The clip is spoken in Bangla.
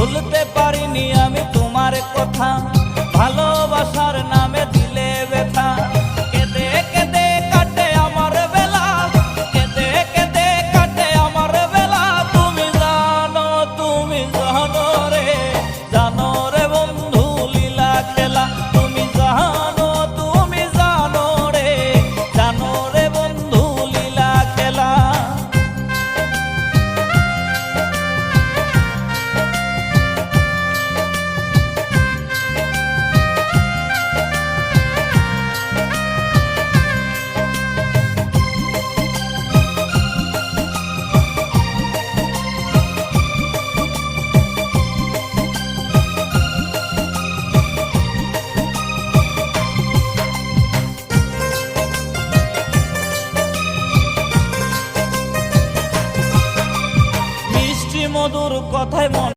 ভুলতে পারিনি আমি তোমার কথা, ভালোবাসার নামে দিলে ব্যথা। কেঁদে কেঁদে কাটে আমার বেলা, কেঁদে কেঁদে কাটে আমার বেলা। তুমি জানো রে, জানো রে বন্ধু লীলা খেলা। তুমি জানো রে, জানো রে বন্ধু লীলা খেলা। মধুর কথায় মন